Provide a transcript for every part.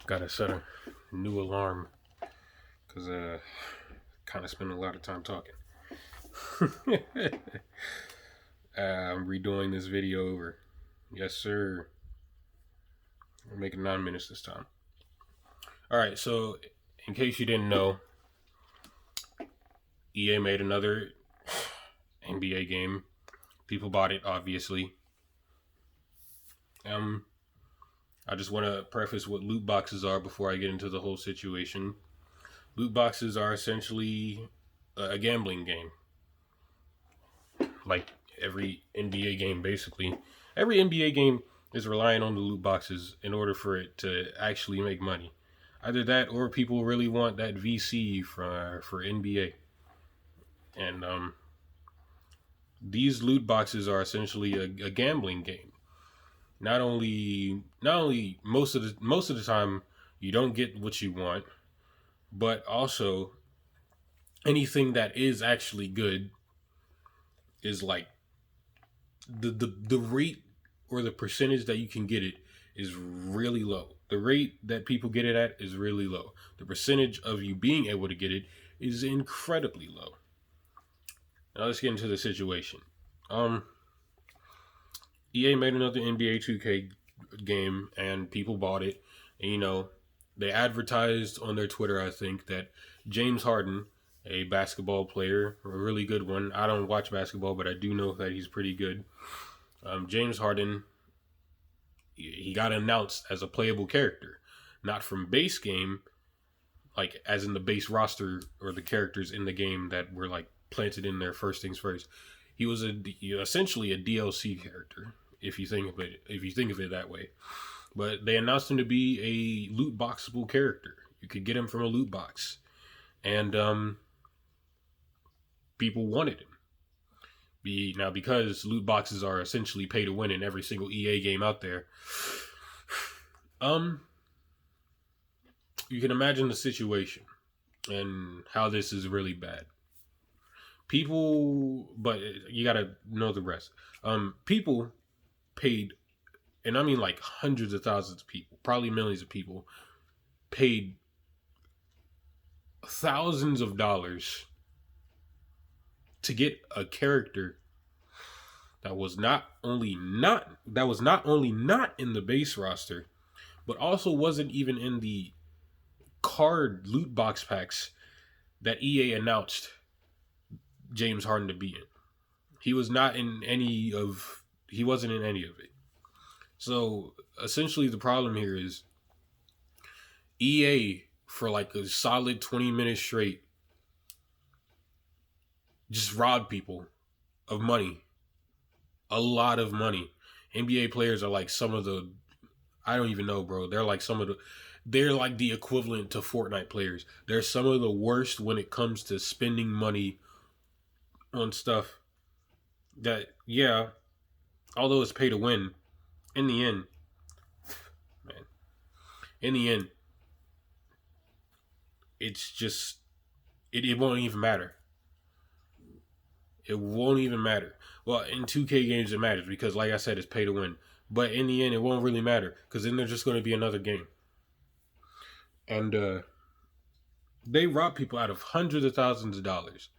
Gotta set a new alarm because kind of spend a lot of time talking. I'm redoing this video over. Yes, sir. We're making 9 minutes this time. All right. So, in case you didn't know, EA made another NBA game. People bought it, obviously. Um, I just want to preface what loot boxes are before I get into the whole situation. Loot boxes are essentially a gambling game, like every NBA game, basically. Every NBA game is relying on the loot boxes in order for it to actually make money. Either that, or people really want that VC for NBA. And these loot boxes are essentially a gambling game. Not only most of the time you don't get what you want, but also anything that is actually good is like the rate or the percentage that you can get it is really low. The rate that people get it at is really low. The percentage of you being able to get it is incredibly low. Now let's get into the situation. Um, EA made another NBA 2K game and people bought it. And, they advertised on their Twitter, I think, that James Harden, a basketball player, a really good one. I don't watch basketball, but I do know that he's pretty good. James Harden, he got announced as a playable character, not from base game, like as in the base roster or the characters in the game that were like planted in there first things first. He was essentially a DLC character if you think of it that way. But they announced him to be a loot boxable character. You could get him from a loot box, and people wanted him. Now because loot boxes are essentially pay to win in every single EA game out there. Um, you can imagine the situation and how this is really bad. People, but you gotta know the rest. People paid, and I mean like hundreds of thousands of people, probably millions of people, paid thousands of dollars to get a character that was not only not in the base roster, but also wasn't even in the card loot box packs that EA announced James Harden to be in. He was not in any of he wasn't in any of it. So essentially the problem here is EA for like a solid 20 minutes straight just robbed people of money. A lot of money. NBA players are like some of the I don't even know, bro. They're like the equivalent to Fortnite players. They're some of the worst when it comes to spending money on stuff that, yeah, although it's pay to win, in the end, man, in the end, it's just, it won't even matter. It won't even matter. Well, in 2K games, it matters because, like I said, it's pay to win. But in the end, it won't really matter because then there's just going to be another game. And they rob people out of hundreds of thousands of dollars.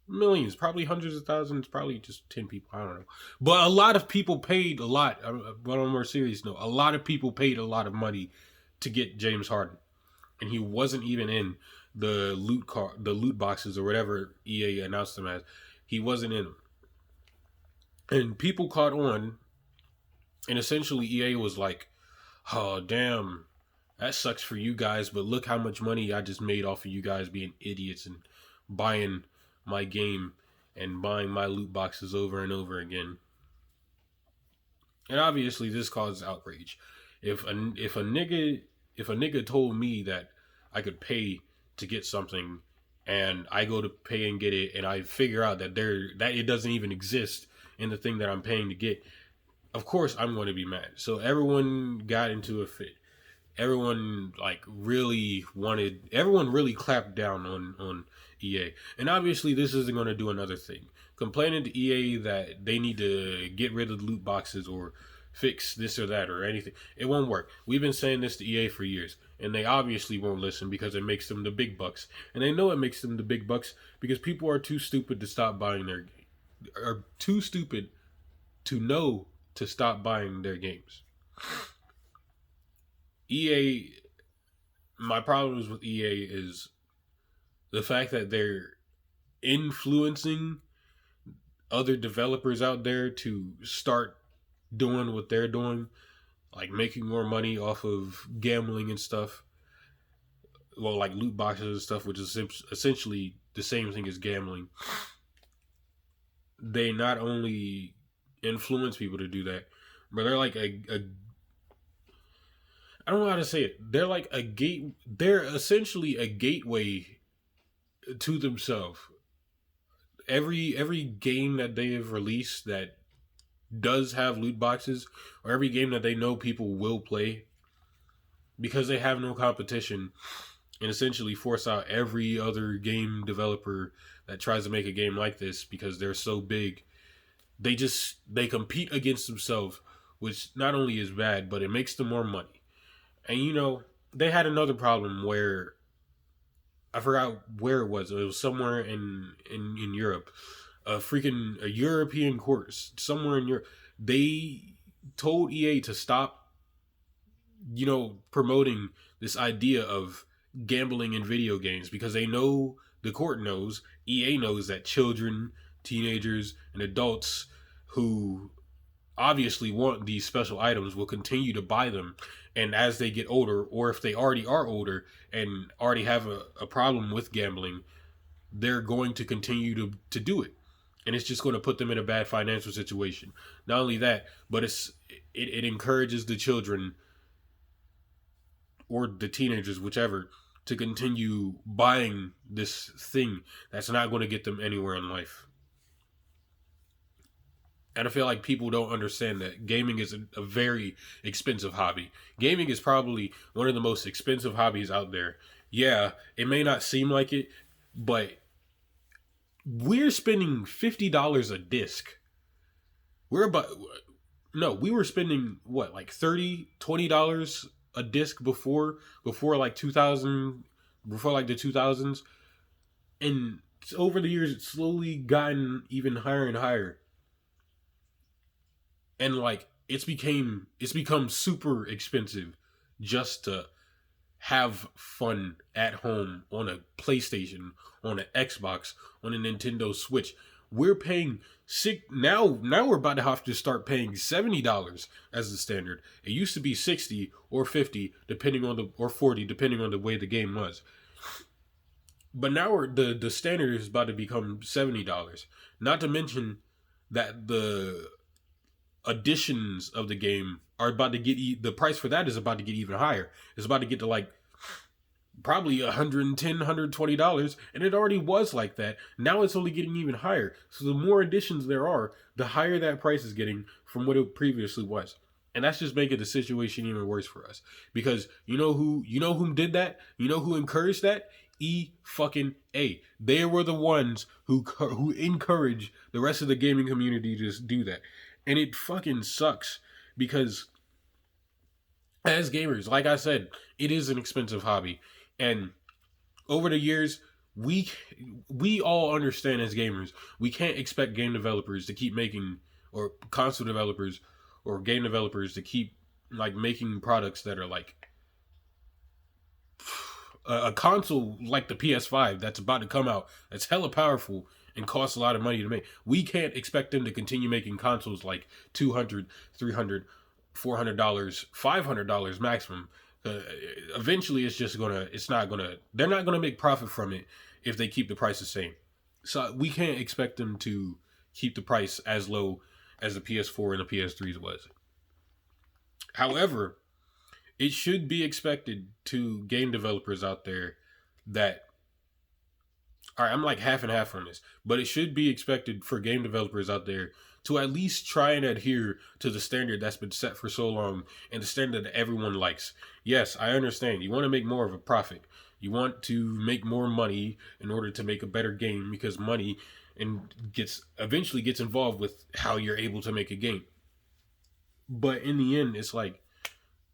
Millions, probably hundreds of thousands, probably just 10 people. I don't know. But a lot of people paid a lot. But on a more serious note, a lot of people paid a lot of money to get James Harden. And he wasn't even in the the loot boxes or whatever EA announced him as. He wasn't in them. And people caught on, and essentially EA was like, oh, damn, that sucks for you guys, but look how much money I just made off of you guys being idiots and buying my game and buying my loot boxes over and over again. And obviously this caused outrage. If a nigga told me that I could pay to get something and I go to pay and get it and I figure out that it doesn't even exist in the thing that I'm paying to get, of course I'm going to be mad. So everyone got into a fit. Everyone everyone really clapped down on EA. And obviously this isn't going to do another thing. Complaining to EA that they need to get rid of the loot boxes or fix this or that or anything. It won't work. We've been saying this to EA for years, and they obviously won't listen because it makes them the big bucks. And they know it makes them the big bucks because people are too stupid to stop buying their are too stupid to know to stop buying their games. EA, my problems with EA is the fact that they're influencing other developers out there to start doing what they're doing, like making more money off of gambling and stuff. Well, like loot boxes and stuff, which is essentially the same thing as gambling. They not only influence people to do that, but they're like a I don't know how to say it. They're like a gate. They're essentially a gateway to themselves. Every game that they have released that does have loot boxes, or every game that they know people will play, because they have no competition, and essentially force out every other game developer that tries to make a game like this because they're so big. They compete against themselves, which not only is bad, but it makes them more money. And they had another problem where I forgot where it was. It was somewhere in Europe. A European court somewhere in Europe. They told EA to stop, promoting this idea of gambling in video games because they know, the court knows, EA knows that children, teenagers, and adults who obviously want these special items will continue to buy them. And as they get older, or if they already are older and already have a problem with gambling, they're going to continue to do it. And it's just going to put them in a bad financial situation. Not only that, but it encourages the children or the teenagers, whichever, to continue buying this thing that's not going to get them anywhere in life. And I feel like people don't understand that gaming is a very expensive hobby. Gaming is probably one of the most expensive hobbies out there. Yeah, it may not seem like it, but we're spending $50 a disc. We were spending what, like $20 a disc before like 2000, before like the 2000s. And over the years, it's slowly gotten even higher and higher. And like it's become super expensive just to have fun at home on a PlayStation, on an Xbox, on a Nintendo Switch. We're paying now we're about to have to start paying $70 as the standard. It used to be 60 or 50 or 40 depending on the way the game was. But now the standard is about to become $70. Not to mention that the editions of the game are about to get the price for that is about to get even higher. It's about to get to like probably $110, $120, and it already was like that. Now it's only getting even higher. So the more editions there are, the higher that price is getting from what it previously was. And that's just making the situation even worse for us. Because you know who did that? You know who encouraged that? Fucking A. They were the ones who encourage the rest of the gaming community to do that. And it fucking sucks because as gamers, like I said, it is an expensive hobby. And over the years, we all understand as gamers, we can't expect game developers to keep making, or console developers or game developers to keep like making products that are like a console like the PS5 that's about to come out, that's hella powerful and costs a lot of money to make. We can't expect them to continue making consoles like $200, $300, $400, $500 maximum. Eventually they're not gonna make profit from it if they keep the price the same. So we can't expect them to keep the price as low as the PS4 and the PS3s was. However, it should be expected to game developers out there that, all right, I'm like half and half on this, but it should be expected for game developers out there to at least try and adhere to the standard that's been set for so long and the standard that everyone likes. Yes, I understand. You want to make more of a profit. You want to make more money in order to make a better game because money eventually gets involved with how you're able to make a game. But in the end, it's like,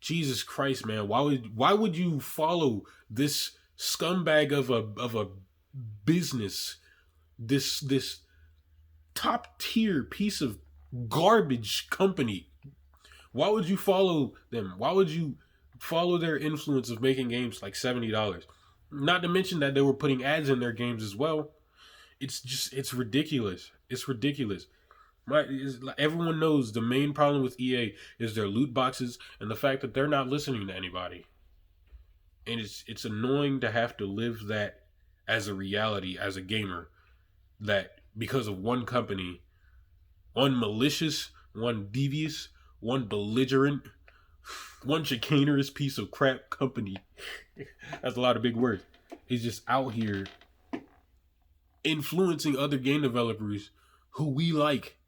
Jesus Christ, man, why would you follow this scumbag of a business, this top tier piece of garbage company? Why would you follow them? Why would you follow their influence of making games like $70? Not to mention that they were putting ads in their games as well. It's ridiculous. It's ridiculous. Everyone knows the main problem with EA is their loot boxes and the fact that they're not listening to anybody. And it's annoying to have to live that as a reality as a gamer, that because of one company, one malicious, one devious, one belligerent, one chicanerous piece of crap company, that's a lot of big words, is just out here influencing other game developers who we like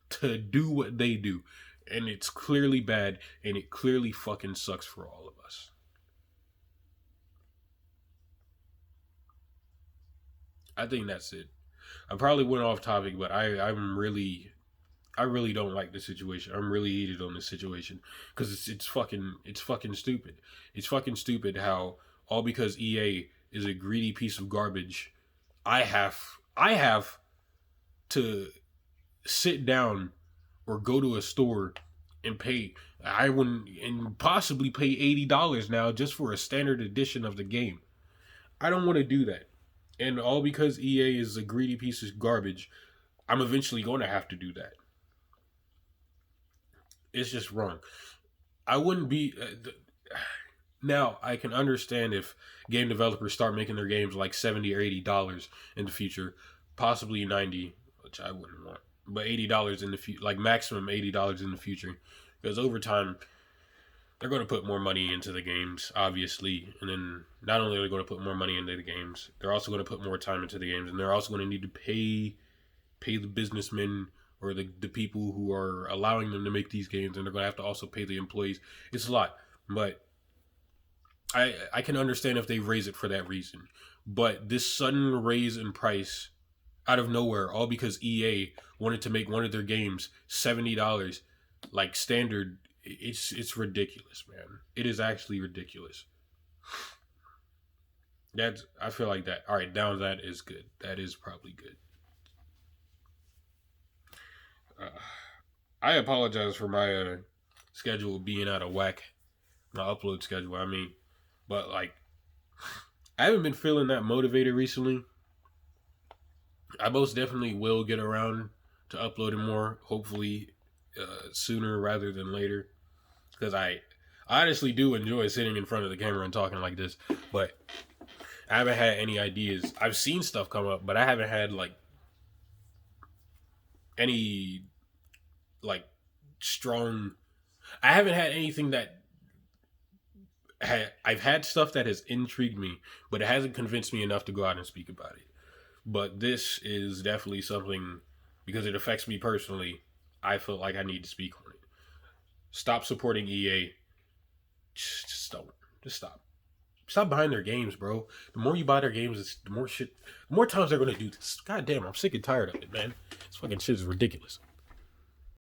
to do what they do. And it's clearly bad, and it clearly fucking sucks for all of us. I think that's it. I probably went off topic, but I really don't like the situation. I'm really heated on this situation because it's fucking stupid. It's fucking stupid how all because EA is a greedy piece of garbage, I have to sit down or go to a store and pay. I wouldn't and possibly pay $80 now just for a standard edition of the game. I don't want to do that. And all because EA is a greedy piece of garbage, I'm eventually going to have to do that. It's just wrong. I wouldn't be. Now I can understand if game developers start making their games like $70 or $80 in the future, possibly 90, which I wouldn't want, but $80 in the future, like maximum $80 in the future, because over time they're going to put more money into the games, obviously, and then not only are they going to put more money into the games, they're also going to put more time into the games, and they're also going to need to pay the businessmen or the people who are allowing them to make these games, and they're going to have to also pay the employees. It's a lot, but I can understand if they raise it for that reason. But this sudden raise in price out of nowhere, all because EA wanted to make one of their games $70, like standard, it's ridiculous, man. It is actually ridiculous. I feel like that. All right, down that is good. That is probably good. Uh, I apologize for my schedule being out of whack. My upload schedule, I mean. But, like, I haven't been feeling that motivated recently. I most definitely will get around to uploading more, hopefully sooner rather than later. Because I honestly do enjoy sitting in front of the camera and talking like this. But I haven't had any ideas. I've seen stuff come up, but I haven't had, like, any, like, strong... I haven't had anything that... I've had stuff that has intrigued me, but it hasn't convinced me enough to go out and speak about it. But this is definitely something, because it affects me personally, I feel like I need to speak on it. Stop supporting EA. Just don't. Just stop. Stop buying their games, bro. The more you buy their games, the more times they're going to do this. God damn, I'm sick and tired of it, man. This fucking shit is ridiculous.